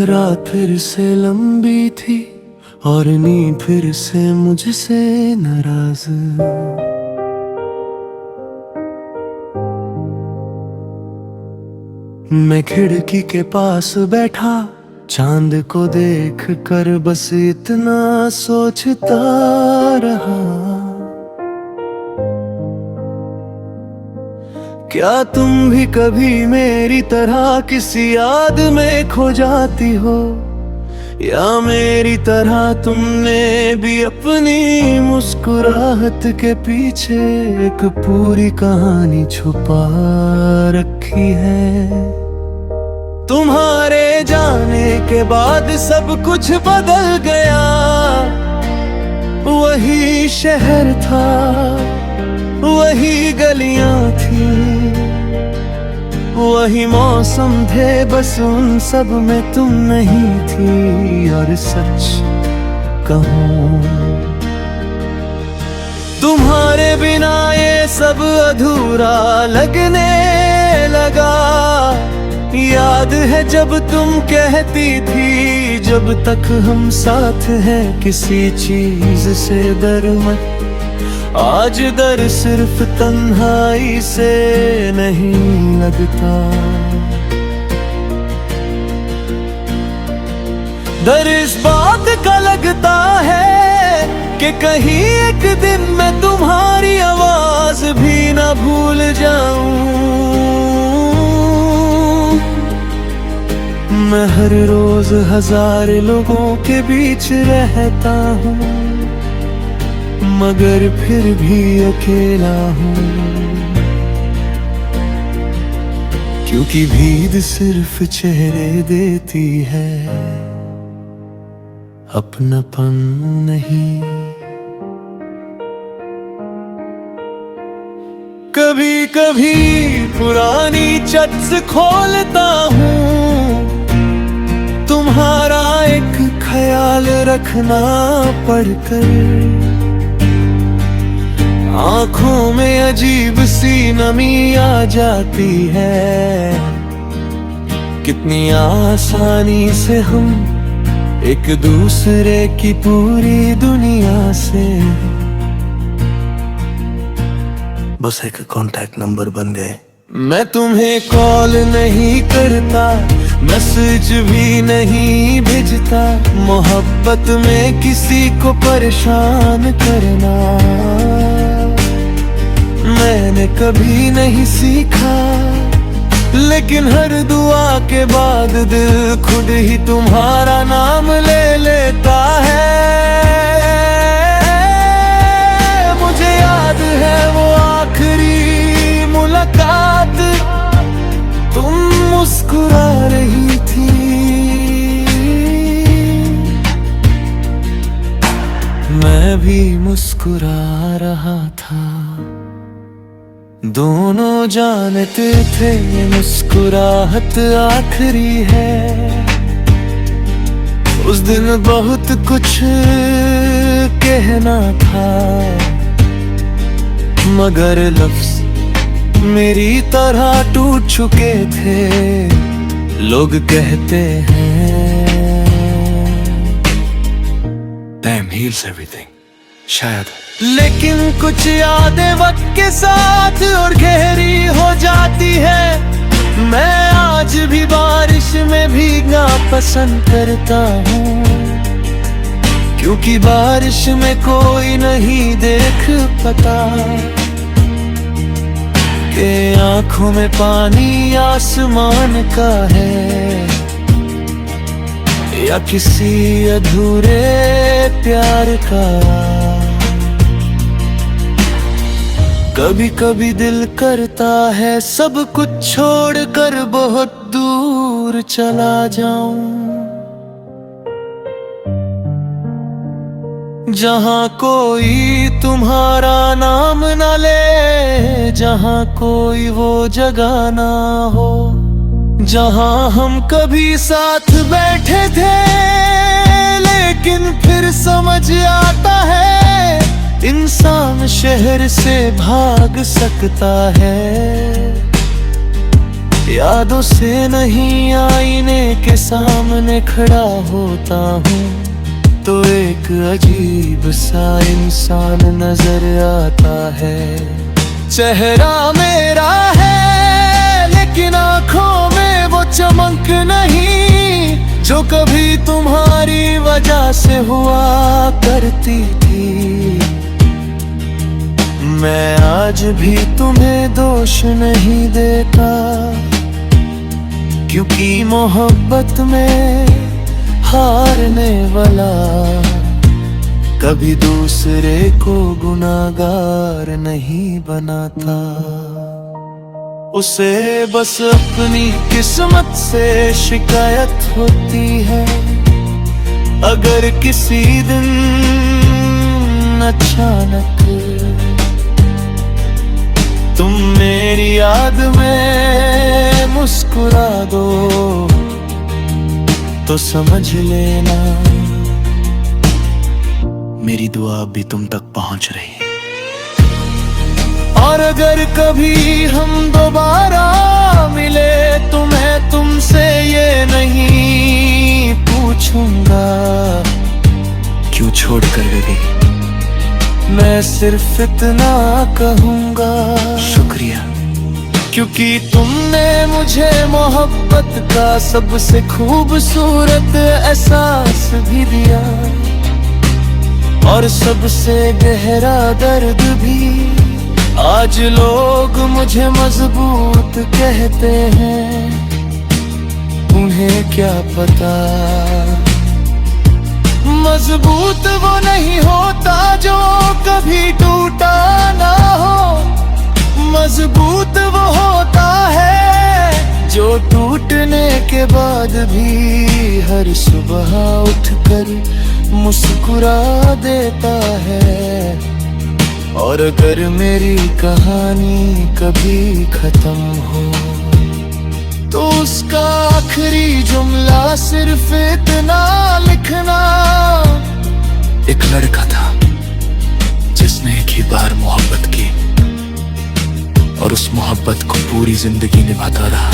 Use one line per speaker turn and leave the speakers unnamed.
रात फिर से लंबी थी और नींद फिर से मुझसे नाराज। मैं खिड़की के पास बैठा, चांद को देख कर बस इतना सोचता रहा, क्या तुम भी कभी मेरी तरह किसी याद में खो जाती हो, या मेरी तरह तुमने भी अपनी मुस्कुराहट के पीछे एक पूरी कहानी छुपा रखी है। तुम्हारे जाने के बाद सब कुछ बदल गया, वही शहर था, वही गलियां थी, वही मौसम थे, बस उन सब में तुम नहीं थी। और सच कहूं, तुम्हारे बिना ये सब अधूरा लगने लगा। याद है जब तुम कहती थी, जब तक हम साथ हैं किसी चीज से डर मत। आज डर सिर्फ तन्हाई से नहीं लगता, डर इस बात का लगता है कि कहीं एक दिन मैं तुम्हारी आवाज भी ना भूल जाऊं। मैं हर रोज हजार लोगों के बीच रहता हूँ, मगर फिर भी अकेला हूँ, क्योंकि भीड़ सिर्फ चेहरे देती है, अपनापन नहीं। कभी कभी पुरानी चट्स खोलता हूँ, तुम्हारा एक ख्याल रखना पड़कर। आँखों में अजीब सी नमी आ जाती है, कितनी आसानी से हम एक दूसरे की पूरी दुनिया से बस एक कांटेक्ट नंबर बन गए। मैं तुम्हें कॉल नहीं करता, मैसेज भी नहीं भेजता, मोहब्बत में किसी को परेशान करना मैंने कभी नहीं सीखा। लेकिन हर दुआ के बाद दिल खुद ही तुम्हारा नाम ले लेता है। मुझे याद है वो आखिरी मुलाकात, तुम मुस्कुरा रही थी, मैं भी मुस्कुरा रहा था। दोनों जानते थे मुस्कुराहट आखिरी है। उस दिन बहुत कुछ कहना था, मगर लफ्ज मेरी तरह टूट चुके थे। लोग कहते हैं टाइम हील्स एवरीथिंग, शायद, लेकिन कुछ यादें वक्त के साथ और गहरी हो जाती है। मैं आज भी बारिश में भीगना पसंद करता हूँ, क्योंकि बारिश में कोई नहीं देख पाता कि आँखों में पानी आसमान का है, या किसी अधूरे प्यार का। कभी कभी दिल करता है सब कुछ छोड़कर बहुत दूर चला जाऊं, जहां कोई तुम्हारा नाम न ले, जहां कोई वो जगह ना हो, जहां हम कभी साथ बैठे थे। लेकिन फिर समझ आता है इंसान शहर से भाग सकता है, यादों से नहीं आईने के सामने खड़ा होता हूँ तो एक अजीब सा इंसान नजर आता है। चेहरा मेरा है लेकिन आंखों में वो चमक नहीं जो कभी तुम्हारी वजह से हुआ करती थी। मैं आज भी तुम्हें दोष नहीं देता क्योंकि मोहब्बत में हारने वाला कभी दूसरे को गुनाहगार नहीं बनाता। उसे बस अपनी किस्मत से शिकायत होती है। अगर किसी दिन अचानक तुम मेरी याद में मुस्कुरा दो तो समझ लेना मेरी दुआ भी तुम तक पहुंच रही है। और अगर कभी हम दोबारा मिले तो मैं तुमसे ये नहीं पूछूंगा क्यों छोड़ कर गई। मैं सिर्फ इतना कहूंगा शुक्रिया क्योंकि तुमने मुझे मोहब्बत का सबसे खूबसूरत एहसास भी दिया और सबसे गहरा दर्द भी। आज लोग मुझे मजबूत कहते हैं, उन्हें क्या पता मजबूत वो नहीं होता जो कभी टूटा ना हो। मजबूत वो होता है जो टूटने के बाद भी हर सुबह उठकर मुस्कुरा देता है। और अगर मेरी कहानी कभी खत्म हो तो उसका आखिरी जुमला सिर्फ इतना लिखना, एक लड़का था जिसने एक ही बार मोहब्बत की और उस मोहब्बत को पूरी जिंदगी निभाता रहा।